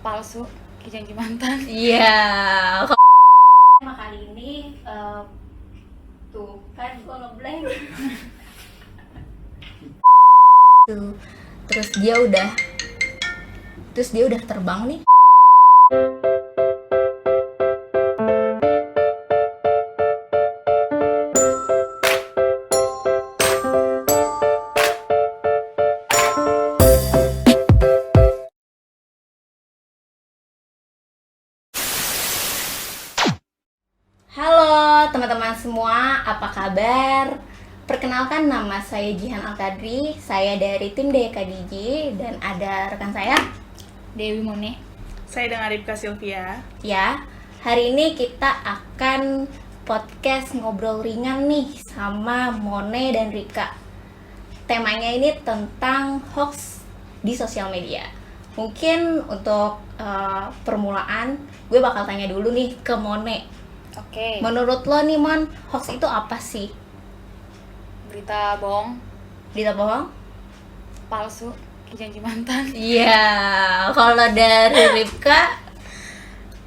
palsu kayak janji mantan. Iya. Kali ini tuh kan gua ngeblank. Tuh. Terus dia udah terbang nih. Halo teman-teman semua, apa kabar? Perkenalkan, nama saya Jihan Al-Kadri, saya dari tim DKDJ dan ada rekan saya, Dewi Mone. Saya dengan Ripka Sylvia. ya. Hari ini kita akan podcast ngobrol ringan nih sama Mone dan Rika. Temanya ini tentang hoax di sosial media. Mungkin untuk permulaan, gue bakal tanya dulu nih ke Mone. Oke. Menurut lo nih Mon, hoax itu apa sih? Berita bohong, Berita bohong? palsu kayak janji mantan. Iya, kalau dari Ripka,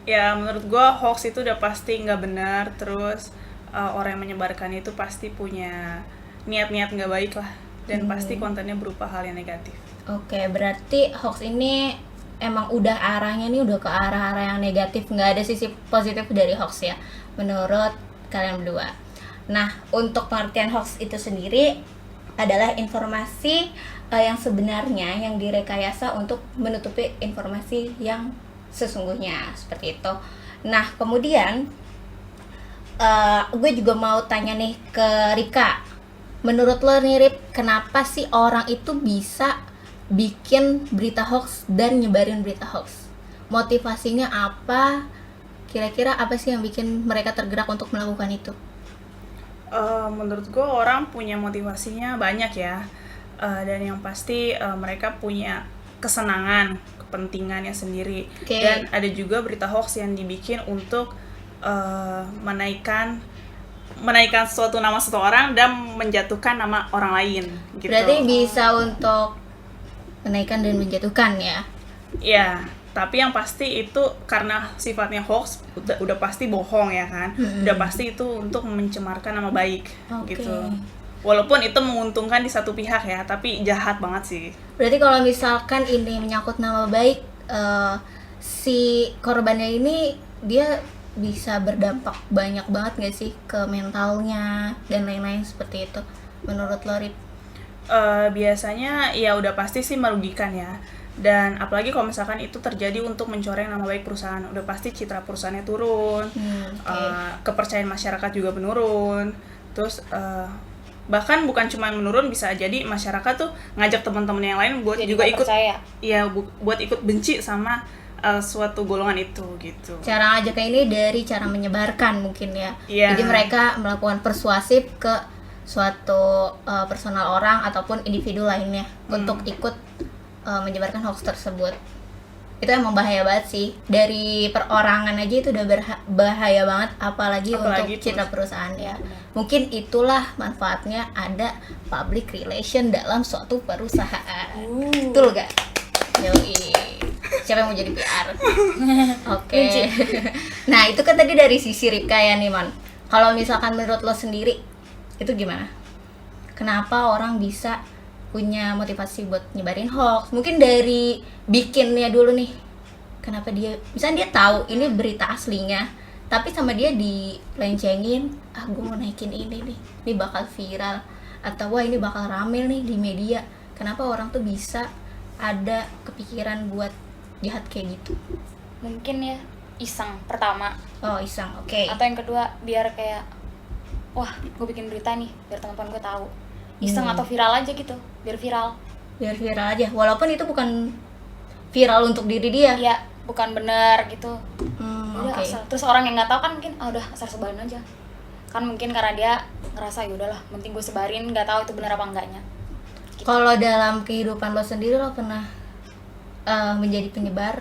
Ya menurut gua hoax itu udah pasti nggak benar. Terus orang yang menyebarkan itu pasti punya niat-niat nggak baik lah. Dan pasti kontennya berupa hal yang negatif. oke, berarti hoax ini emang udah arahnya nih udah ke arah-arah yang negatif, nggak ada sisi positif dari hoax ya, menurut kalian berdua. Nah, untuk pengertian hoax itu sendiri adalah informasi yang sebenarnya yang direkayasa untuk menutupi informasi yang sesungguhnya, seperti itu. Nah, kemudian gue juga mau tanya nih ke Rika. Menurut lo nih Rip, kenapa sih orang itu bisa bikin berita hoax dan nyebarin berita hoax? Motivasinya apa? Kira-kira apa sih yang bikin mereka tergerak untuk melakukan itu? Menurut gue orang punya motivasinya banyak ya. Dan yang pasti mereka punya kesenangan, kepentingannya sendiri. Oke. Dan ada juga berita hoax yang dibikin untuk menaikkan suatu nama seseorang dan menjatuhkan nama orang lain gitu. Berarti bisa untuk menaikkan dan menjatuhkan ya? Ya, tapi yang pasti itu karena sifatnya hoax udah pasti bohong ya kan. Udah pasti itu untuk mencemarkan nama baik Oke. gitu. Walaupun itu menguntungkan di satu pihak ya, tapi jahat banget sih. Berarti kalau misalkan ini menyangkut nama baik, si korbannya ini dia bisa berdampak banyak banget nggak sih ke mentalnya dan lain-lain seperti itu? Menurut lo, Rip? Biasanya ya udah pasti sih merugikan ya. Dan apalagi kalau misalkan itu terjadi untuk mencoreng nama baik perusahaan, udah pasti citra perusahaannya turun, Oke. kepercayaan masyarakat juga menurun. Terus bahkan bukan cuma menurun, bisa jadi masyarakat tuh ngajak teman-teman yang lain buat Jadi juga nggak ikut, percaya. ya buat ikut benci sama suatu golongan itu gitu. Cara ngajaknya ini dari cara menyebarkan mungkin ya. Iya. Jadi mereka melakukan persuasif ke suatu personal orang ataupun individu lainnya untuk ikut menyebarkan hoax tersebut. Itu emang bahaya banget sih. Dari perorangan aja itu udah bahaya banget, apalagi untuk citra perusahaan ya. Mungkin itulah manfaatnya ada public relation dalam suatu perusahaan. Betul gak? Yoi. Siapa yang mau jadi PR? Oke. Nah, itu kan tadi dari sisi Ripka ya nih, Man. Kalau misalkan menurut lo sendiri, itu gimana? Kenapa orang bisa punya motivasi buat nyebarin hoax? Mungkin dari bikinnya dulu nih. Kenapa misalnya dia tahu ini berita aslinya, tapi sama dia dilencengin, gue mau naikin ini nih, ini bakal viral, atau wah ini bakal rame nih di media. Kenapa orang tuh bisa ada kepikiran buat jahat kayak gitu? Mungkin ya iseng pertama, Oh, iseng, oke. atau yang kedua biar kayak wah gue bikin berita nih biar teman-teman gue tahu. Iseng atau viral aja gitu, biar viral. Biar viral aja, walaupun itu bukan viral untuk diri dia. Iya, bukan benar gitu. Udah Oke. asal. Terus orang yang nggak tahu kan mungkin udah asal sebarin aja. Kan mungkin karena dia ngerasa ya udahlah, penting gue sebarin, nggak tahu itu benar apa enggaknya. Kalau dalam kehidupan lo sendiri, lo pernah menjadi penyebar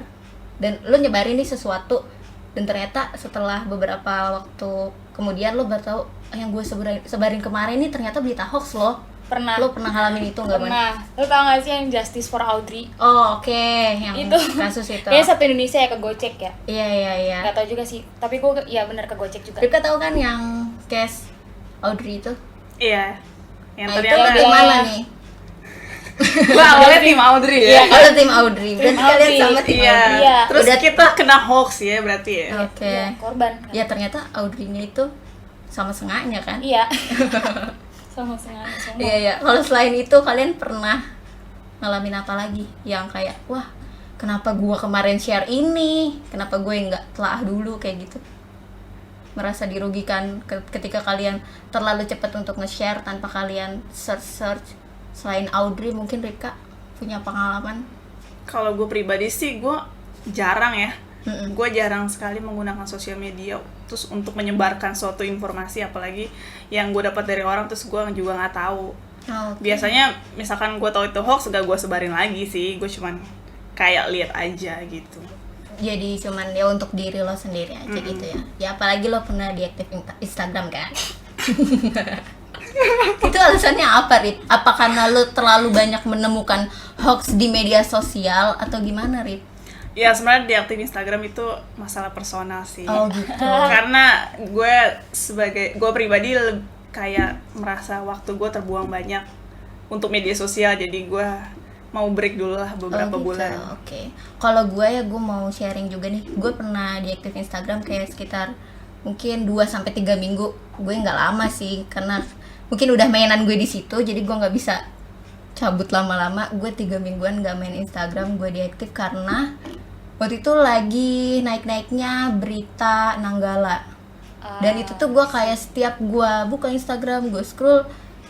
dan lo nyebarin nih sesuatu dan ternyata setelah beberapa waktu kemudian lo baru tahu yang gue sebarin kemarin nih ternyata berita hoax lo. Pernah. Lo pernah ngalamin itu nggak, Man? Pernah. Lo tau gak sih yang Justice for Audrey? Oh, oke, yang Itu. kasus itu. Kayaknya satu Indonesia ya kegocek ya. Iya. Gak tau juga sih. Tapi gue ya bener kegocek juga. Ripka tahu kan yang case Audrey itu? Iya. Yang Nah, itu ternyata tim mana nih? gua awalnya tim Audrey ya. Oh, lo tim Audrey. Berarti Tim kalian Audrey. sama tim Iya. Audrey. Iya. Terus Udah- kita kena hoax ya berarti ya. Oke. Iya, korban kan? Ya ternyata Audrey-nya itu sama sengaknya kan? Iya. Sama sengaja semua. Iya. Kalau selain itu kalian pernah ngalamin apa lagi yang kayak wah kenapa gua kemarin share ini, kenapa gue nggak telah dulu kayak gitu? Merasa dirugikan ketika kalian terlalu cepat untuk nge-share tanpa kalian search. Selain Audrey mungkin Ripka punya pengalaman? Kalau gue pribadi sih gue jarang ya. Mm-mm. Gue jarang sekali menggunakan sosial media terus untuk menyebarkan suatu informasi, apalagi yang gue dapat dari orang terus gue juga nggak tahu. Oh, Biasanya misalkan gue tahu itu hoax gak gue sebarin lagi sih, gue cuman kayak lihat aja gitu. jadi cuman ya untuk diri lo sendiri aja gitu ya. Ya apalagi lo pernah diaktif Instagram kan? Itu alasannya apa, Rip? Apa karena lo terlalu banyak menemukan hoax di media sosial atau gimana, Rip? Ya sebenarnya di aktif Instagram itu masalah personal sih. Oh gitu. Karena gue pribadi kayak merasa waktu gue terbuang banyak untuk media sosial, jadi gue mau break dulu lah beberapa Oh, gitu. bulan. Oke. Kalau gue ya gue mau sharing juga nih. Gue pernah diaktif Instagram kayak sekitar mungkin 2-3 minggu. Gue nggak lama sih karena mungkin udah mainan gue di situ, jadi gue nggak bisa cabut lama-lama. Gue 3 mingguan nggak main Instagram. Gue diaktif karena waktu itu lagi naik-naiknya berita Nanggala. Dan itu tuh gue kayak setiap gue buka Instagram, gue scroll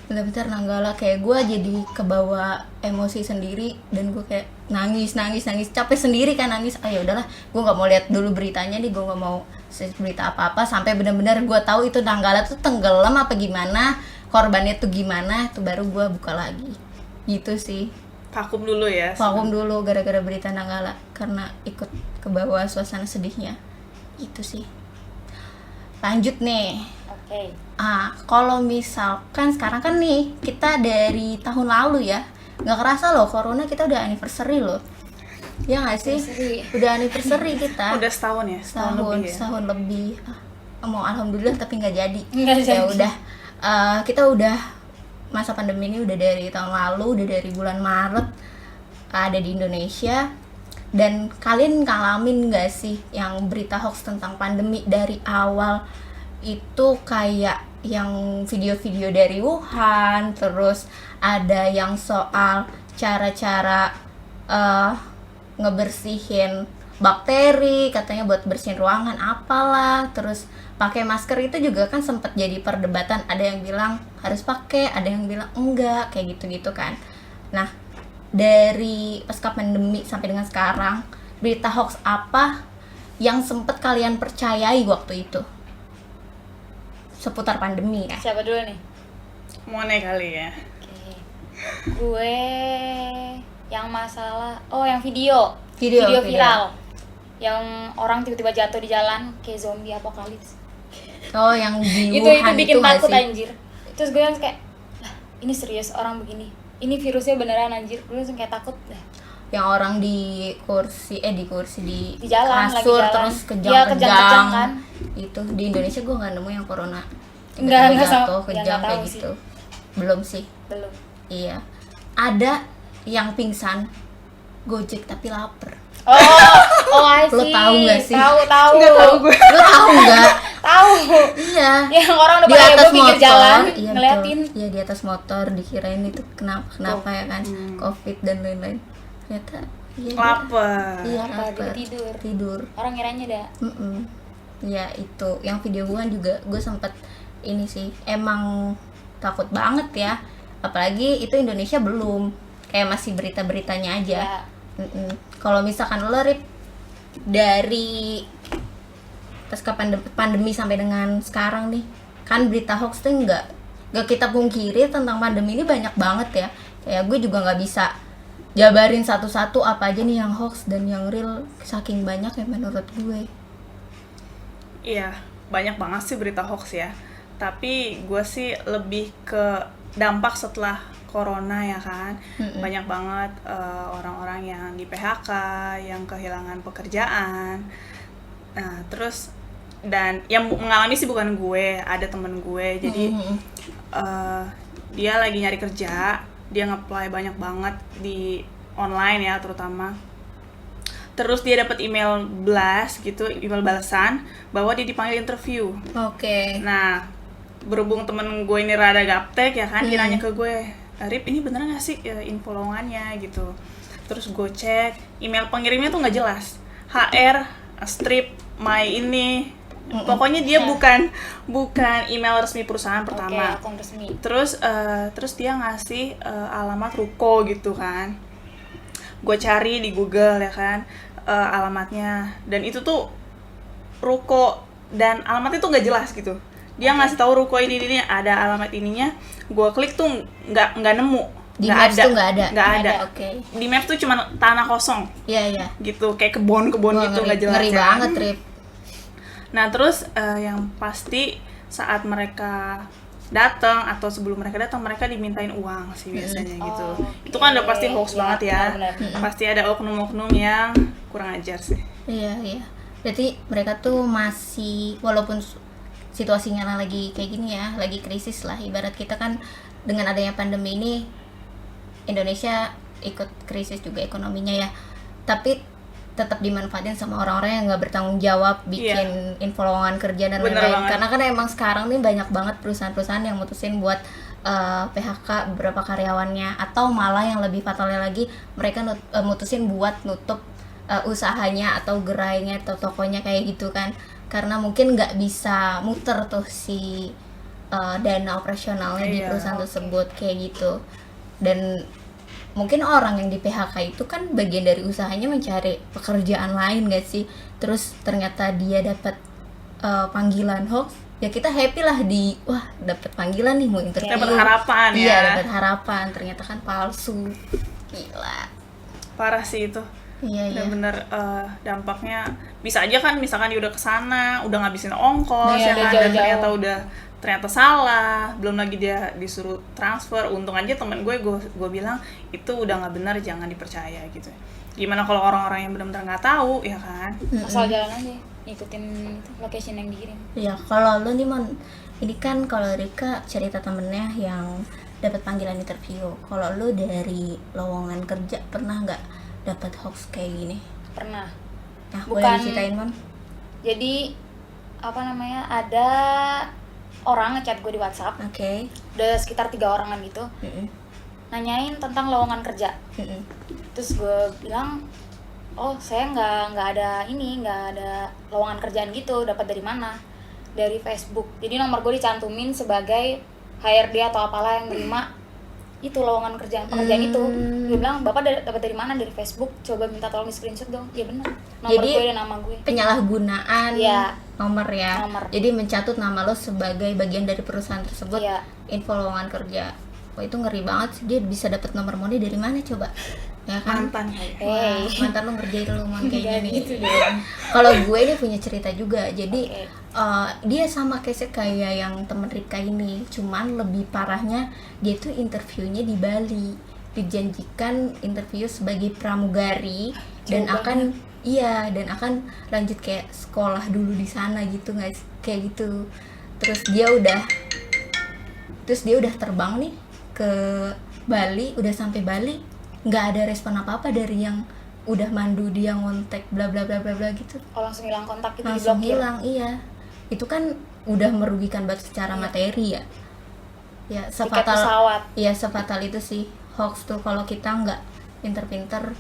bentar-bentar Nanggala, kayak gue jadi kebawa emosi sendiri dan gue kayak nangis, capek sendiri kan nangis. Ya udahlah, gue nggak mau lihat dulu beritanya nih, gue nggak mau berita apa-apa sampai benar-benar gue tahu itu Nanggala tuh tenggelam apa gimana, korbannya tuh gimana, tuh baru gue buka lagi. Gitu sih. Vakum dulu ya. Vakum dulu gara-gara berita Nanggala karena ikut kebawa suasana sedihnya. Itu sih. Lanjut nih. Oke. Kalau misalkan sekarang kan nih kita dari tahun lalu ya, nggak kerasa loh corona kita udah anniversary loh, ya nggak sih? Udah anniversary kita. Udah setahun ya? Setahun lebih. Mau alhamdulillah tapi nggak jadi. Nggak Ya jadi. udah, kita udah masa pandemi ini udah dari tahun lalu, udah dari bulan Maret ada di Indonesia. Dan kalian ngalamin nggak sih yang berita hoax tentang pandemi dari awal itu kayak yang video-video dari Wuhan, terus ada yang soal cara-cara ngebersihin bakteri, katanya buat bersihin ruangan apalah, terus pakai masker itu juga kan sempat jadi perdebatan, ada yang bilang harus pakai, ada yang bilang enggak, kayak gitu-gitu kan. Nah, dari pasca pandemi sampai dengan sekarang, berita hoax apa yang sempat kalian percayai waktu itu seputar pandemi ya? Siapa dulu nih? Mone kali ya. Oke. Gue yang masalah yang video Video. viral. Yang orang tiba-tiba jatuh di jalan kayak zombie apokalips. Oh, yang di Itu Wuhan bikin itu nggak takut sih? anjir. Terus gue langsung kayak, lah ini serius orang begini. Ini virusnya beneran anjir. Gue langsung kayak takut dah. Yang orang di kursi Di jalan, lagi kasur jalan. terus Iya, kejang-kejang kan. Itu di Indonesia gue nggak nemu yang corona. Enggak Tiba-tiba sama. jatuh, Ya, kejang nggak kayak tahu gitu. Belum sih. Belum. Iya. Ada yang pingsan Gojek tapi lapar. I see. Lo tahu nggak sih? Tahu. Nggak tahu gue. Lo tahu nggak? Tahu. Iya. Yang orang udah Di pada atas heboh pinggir motor, jalan iya, ngeliatin. betul. Iya, di atas motor dikirain itu kenapa ya kan, COVID dan lain-lain. Ternyata iya. Lapar. Iya, Lapar, lapar. jadi Tidur. Orang kiranya ada. Ya itu, yang video Wuhan juga gue sempet ini sih, emang takut banget ya. Apalagi itu Indonesia belum, kayak masih berita-beritanya aja. Ya. Kalau misalkan lo, Rip, dari pasca pandemi sampai dengan sekarang nih, kan berita hoax tuh nggak kita pungkiri tentang pandemi ini banyak banget ya. Kayak gue juga nggak bisa jabarin satu-satu apa aja nih yang hoax dan yang real, saking banyak ya menurut gue. Iya, banyak banget sih berita hoax ya. Tapi gue sih lebih ke dampak setelah corona ya kan. Banyak banget orang-orang yang di PHK, yang kehilangan pekerjaan. Nah, terus dan yang mengalami sih bukan gue, ada temen gue. Jadi dia lagi nyari kerja, dia nge-apply banyak banget di online ya terutama. Terus dia dapat email blast gitu, email balasan bahwa dia dipanggil interview. Oke. Nah, berhubung temen gue ini rada gaptek ya kan, dia nanya ke gue, Rip ini beneran gak sih info lowongannya gitu. Terus gue cek, email pengirimnya tuh gak jelas, HR, strip, my ini, pokoknya dia bukan email resmi perusahaan pertama. Akun resmi. Terus dia ngasih alamat ruko gitu kan. Gue cari di Google ya kan, alamatnya, dan itu tuh ruko dan alamatnya tuh nggak jelas gitu. Dia ngasih tahu ruko ini ada alamat ininya, gue klik tuh nggak nemu, Di Maps tuh nggak ada. Oke. Di Maps tuh cuma tanah kosong Iya. gitu, kayak kebun Wah, gitu, nggak jelas. Ngeri ya. banget, Rip. Nah terus yang pasti saat mereka datang atau sebelum mereka datang, mereka dimintain uang sih biasanya gitu. Itu kan udah pasti hoax banget ya. Benar-benar. Pasti ada oknum-oknum yang kurang ajar sih. Iya. Berarti mereka tuh masih, walaupun situasinya lagi kayak gini ya, lagi krisis lah. Ibarat kita kan dengan adanya pandemi ini, Indonesia ikut krisis juga ekonominya ya. Tapi tetap dimanfaatin sama orang-orang yang nggak bertanggung jawab bikin info lowongan kerja dan Bener lain-lain. banget. Karena kan emang sekarang nih banyak banget perusahaan-perusahaan yang mutusin buat PHK beberapa karyawannya, atau malah yang lebih fatalnya lagi, mereka mutusin buat nutup usahanya atau gerainya atau tokonya kayak gitu kan, karena mungkin nggak bisa muter tuh si dana operasionalnya di perusahaan tersebut kayak gitu. Dan mungkin orang yang di PHK itu kan bagian dari usahanya mencari pekerjaan lain gak sih, terus ternyata dia dapat panggilan hoax, ya kita happy lah, wah dapat panggilan nih mau interview, Dapat harapan ya. Iya, dapat harapan, ternyata kan palsu. Gila. Parah sih itu. Iya. Bener-bener dampaknya bisa aja kan, misalkan dia udah kesana, udah ngabisin ongkos Iya, ya udah kan, dan jauh-jauh. ternyata salah, belum lagi dia disuruh transfer. Untung aja temen gue bilang itu udah nggak benar, jangan dipercaya gitu. Gimana kalau orang-orang yang benar-benar nggak tahu ya kan? Asal jalan aja, ikutin itu, location yang dikirim. Ya kalau lu nih Mon, ini kan kalau Rika cerita temennya yang dapat panggilan interview. Kalau lu dari lowongan kerja pernah nggak dapat hoax kayak gini? Pernah. Nah, Bukan- boleh diceritain Mon? Jadi ada orang ngechat gue di WhatsApp, Oke. udah sekitar 3 orangan gitu, nanyain tentang lowongan kerja. Terus gue bilang, oh saya nggak ada lowongan kerjaan gitu, dapat dari mana? Dari Facebook. Jadi nomor gue dicantumin sebagai HRD atau apalah yang nerima itu lowongan pekerjaan itu. Gue bilang, bapak dapat dari mana? Dari Facebook. Coba minta tolong di screenshot dong. Iya benar, nomor Jadi, gue dan nama gue. Penyalahgunaan Iya. nomor ya. Nomor. Jadi mencatut nama lo sebagai bagian dari perusahaan tersebut. Iya. Info lowongan kerja. Wah, itu ngeri banget sih, dia bisa dapat nomor Moni dari mana coba? Ya kan? Mantan kayak. Wah, mantan lo ngerjain lo Mon kayak gini. gitu deh. Kalau gue ini punya cerita juga. Jadi Oke. dia sama kayak yang temen Rika ini, cuman lebih parahnya dia tuh interviewnya di Bali. Dijanjikan interview sebagai pramugari dan akan lanjut kayak sekolah dulu di sana gitu guys, kayak gitu. Terus dia udah terbang nih ke Bali, udah sampai Bali nggak ada respon apa-apa dari yang udah mandu dia ngontek bla bla bla bla bla gitu. Oh, langsung hilang kontak gitu, Langsung diblokir. hilang. Iya, itu kan udah merugikan banget secara materi ya. Ya Tiket pesawat. Iya, sefatal itu sih hoax tuh kalau kita nggak pinter-pinter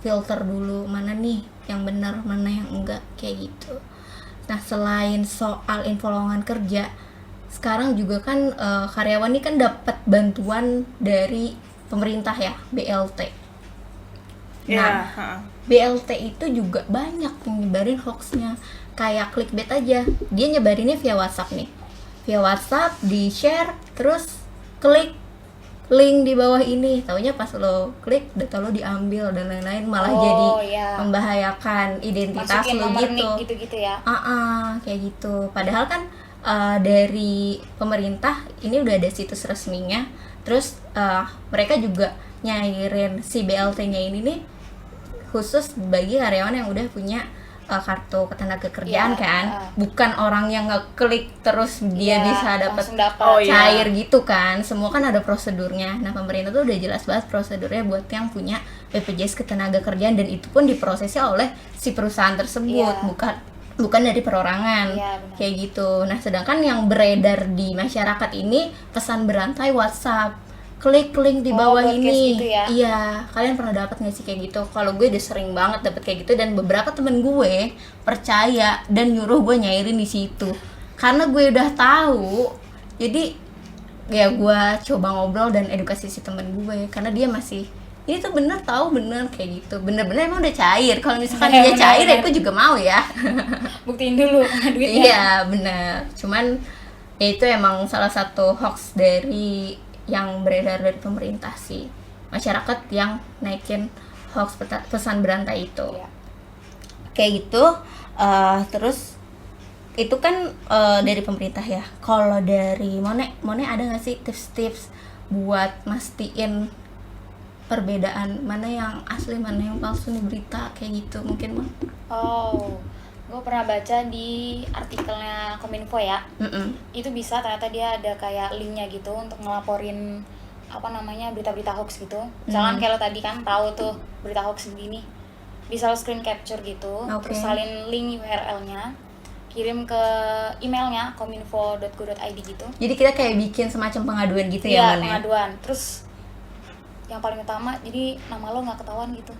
filter dulu mana nih yang benar, mana yang enggak, kayak gitu. Nah, selain soal info lowongan kerja, sekarang juga kan karyawan ini kan dapat bantuan dari pemerintah ya, BLT. Nah, BLT itu juga banyak yang nyebarin hoaxnya. Kayak clickbait aja, dia nyebarinnya via WhatsApp nih, via WhatsApp di share, terus klik link di bawah ini, taunya pas lo klik data lo diambil dan lain-lain, malah jadi membahayakan identitas Masukin lo nomor gitu. nik gitu-gitu ya. Kayak gitu. Padahal kan dari pemerintah ini udah ada situs resminya. Terus mereka juga nyairin si BLT-nya ini nih khusus bagi karyawan yang udah punya kartu ketenagakerjaan kan, bukan orang yang ngeklik terus dia bisa dapat cair gitu kan. Semua kan ada prosedurnya. Nah, pemerintah tuh udah jelas banget prosedurnya buat yang punya BPJS ketenagakerjaan, dan itu pun diprosesnya oleh si perusahaan tersebut, bukan dari perorangan, kayak gitu. Nah, sedangkan yang beredar di masyarakat ini pesan berantai WhatsApp, klik link di bawah ini. Gitu ya? Iya, kalian pernah dapat nggak sih kayak gitu? Kalau gue udah sering banget dapet kayak gitu, dan beberapa temen gue percaya dan nyuruh gue nyairin di situ. Karena gue udah tahu, jadi ya gue coba ngobrol dan edukasi si temen gue, karena dia masih ini tuh bener tahu, bener kayak gitu, bener-bener emang udah cair. Kalau misalkan dia cair ya gue juga mau ya. Buktiin dulu duitnya. Iya bener, cuman ya itu emang salah satu hoax dari yang beredar dari pemerintah sih, masyarakat yang naikin hoax pesan berantai itu. Kayak gitu. Terus itu kan dari pemerintah ya. Kalau dari Mone ada nggak sih tips-tips buat mastiin perbedaan mana yang asli mana yang palsu nih berita kayak gitu mungkin Mon? Gue pernah baca di artikelnya Kominfo ya. Itu bisa ternyata dia ada kayak linknya gitu untuk ngelaporin berita-berita hoax gitu. Misalkan kayak lo tadi kan tahu tuh berita hoax begini, bisa lo screen capture gitu, terus salin link URL-nya, kirim ke emailnya kominfo.go.id gitu. Jadi kita kayak bikin semacam pengaduan gitu ya, Mon? Iya, pengaduan. Terus yang paling utama, jadi nama lo nggak ketahuan gitu.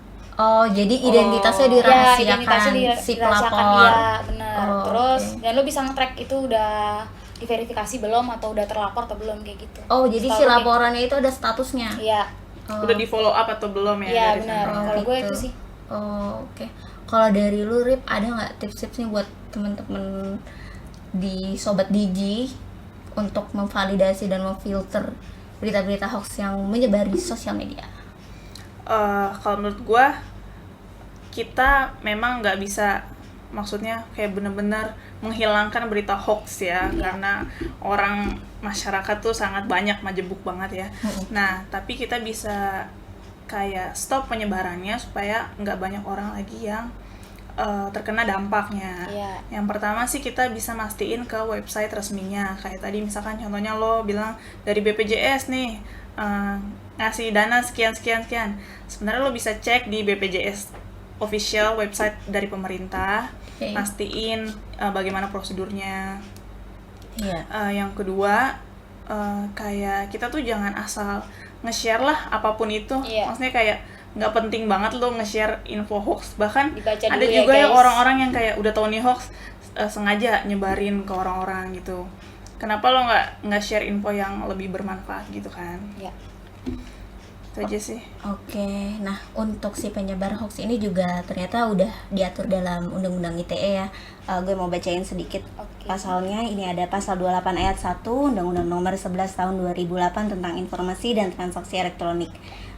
Jadi identitasnya dirahasiakan si pelapor. Iya, benar. Terus dan lo bisa nge-track itu udah diverifikasi belum atau udah terlapor atau belum kayak gitu. Jadi si laporannya itu ada statusnya. Iya. Udah di follow up atau belum ya? Iya, benar. Kalau gue itu sih. Oke. Kalau dari lu Rip, ada nggak tips-tips nih buat temen-temen di Sobat Digi untuk memvalidasi dan memfilter berita-berita hoax yang menyebar di sosial media? Kalau menurut gue, kita memang nggak bisa, maksudnya kayak bener-bener menghilangkan berita hoax ya, karena orang masyarakat tuh sangat banyak, majebuk banget ya. Nah, tapi kita bisa kayak stop penyebarannya supaya nggak banyak orang lagi yang terkena dampaknya. Yang pertama sih kita bisa mastiin ke website resminya. Kayak tadi misalkan contohnya lo bilang dari BPJS nih, ngasih dana sekian. Sebenarnya lo bisa cek di BPJS official website dari pemerintah, pastiin bagaimana prosedurnya. Yang kedua, kayak kita tuh jangan asal nge-share lah apapun itu. Maksudnya kayak nggak penting banget lo nge-share info hoax. Bahkan ada juga yang orang-orang yang kayak udah tahu nih hoax, sengaja nyebarin ke orang-orang gitu. Kenapa lo nggak share info yang lebih bermanfaat gitu kan? Itu aja sih. Oke, nah untuk si penyebar hoax ini juga ternyata udah diatur dalam Undang-Undang ITE ya. Gue mau bacain sedikit pasalnya. Ini ada pasal 28 ayat 1 Undang-Undang nomor 11 tahun 2008 tentang informasi dan transaksi elektronik,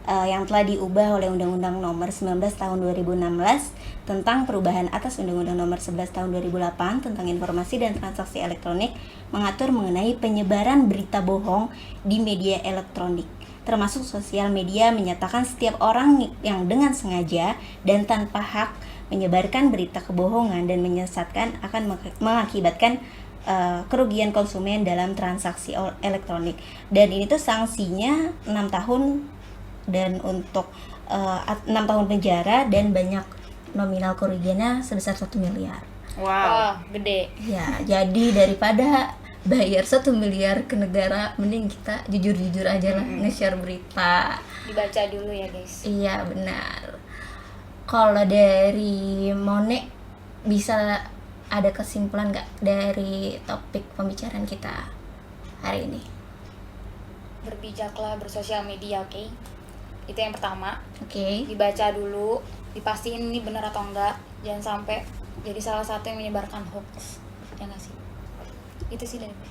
yang telah diubah oleh Undang-Undang nomor 19 tahun 2016 tentang perubahan atas Undang-Undang nomor 11 tahun 2008 tentang informasi dan transaksi elektronik, mengatur mengenai penyebaran berita bohong di media elektronik. Termasuk sosial media menyatakan setiap orang yang dengan sengaja dan tanpa hak menyebarkan berita kebohongan dan menyesatkan akan mengakibatkan kerugian konsumen dalam transaksi elektronik. Dan ini tuh sanksinya 6 tahun dan untuk 6 tahun penjara dan banyak nominal kerugiannya sebesar 1 miliar. Wow, gede. Ya, jadi daripada bayar 1 miliar ke negara, mending kita jujur-jujur aja lah nge-share berita. Dibaca dulu ya guys. Iya benar. Kalau dari Mone, bisa ada kesimpulan nggak dari topik pembicaraan kita hari ini? Berbijaklah bersosial media, oke? Itu yang pertama. Dibaca dulu, dipastiin ini benar atau enggak. Jangan sampai jadi salah satu yang menyebarkan hoax. Ya nggak sih? Itu sih dari gue.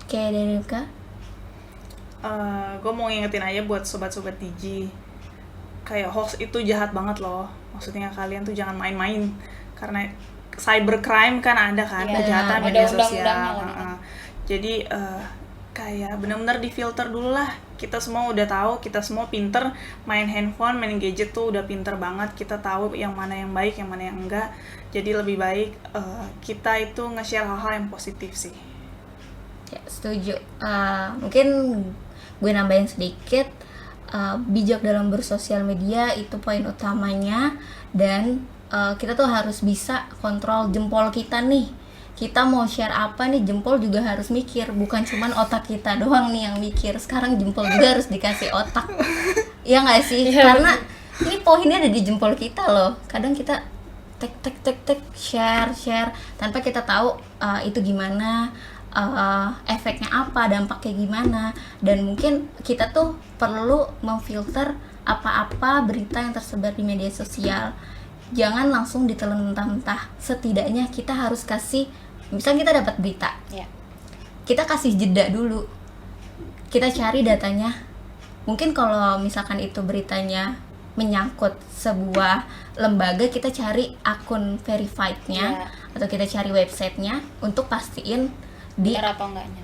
Dari Rivka? Gue mau ngingetin aja buat sobat-sobat Digi, kayak hoax itu jahat banget loh. Maksudnya kalian tuh jangan main-main, karena cybercrime kan ada kan, Iya, kejahatan ada media undang-undangnya sosial. lagi kan. Jadi kayak benar-benar difilter dulu lah. Kita semua udah tahu, kita semua pinter main handphone, main gadget tuh udah pinter banget. Kita tahu yang mana yang baik, yang mana yang enggak. Jadi lebih baik kita itu nge-share hal-hal yang positif sih. Ya, setuju. Mungkin gue nambahin sedikit, bijak dalam bersosial media itu poin utamanya, dan kita tuh harus bisa kontrol jempol kita nih. Kita mau share apa nih, jempol juga harus mikir, bukan cuman otak kita doang nih yang mikir. Sekarang jempol juga harus dikasih otak. Iya nggak sih? Karena ini poinnya ada di jempol kita loh. Kadang kita tek share tanpa kita tahu itu gimana, efeknya apa, dampaknya gimana. Dan mungkin kita tuh perlu memfilter apa-apa berita yang tersebar di media sosial. Jangan langsung ditelan mentah-mentah. Setidaknya kita harus kasih, misalnya kita dapat berita, kita kasih jeda dulu, kita cari datanya. Mungkin kalau misalkan itu beritanya menyangkut sebuah lembaga, kita cari akun verified-nya, atau kita cari websitenya untuk pastiin di benar apa enggaknya.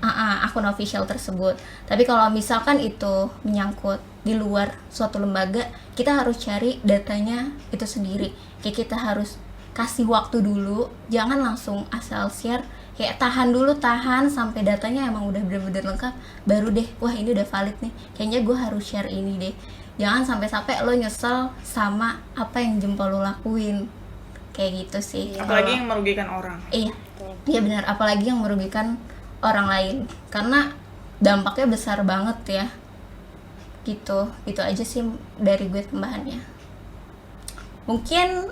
akun official tersebut. Tapi kalau misalkan itu menyangkut di luar suatu lembaga, kita harus cari datanya itu sendiri. Kayak kita harus kasih waktu dulu, jangan langsung asal share. Kayak tahan sampai datanya emang udah bener-bener lengkap, baru deh, wah ini udah valid nih, kayaknya gue harus share ini deh. Jangan sampai lo nyesel sama apa yang jempol lo lakuin. Kayak gitu sih. Apalagi yang merugikan orang. Iya benar, apalagi yang merugikan orang lain, karena dampaknya besar banget ya. Gitu aja sih dari gue tambahannya. Mungkin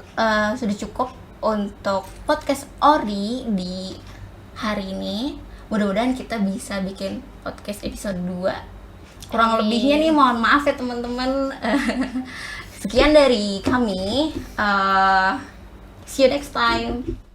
sudah cukup untuk podcast Ori di hari ini. Mudah-mudahan kita bisa bikin podcast episode 2. Kurang lebihnya nih mohon maaf ya teman-teman. Sekian dari kami. See you next time.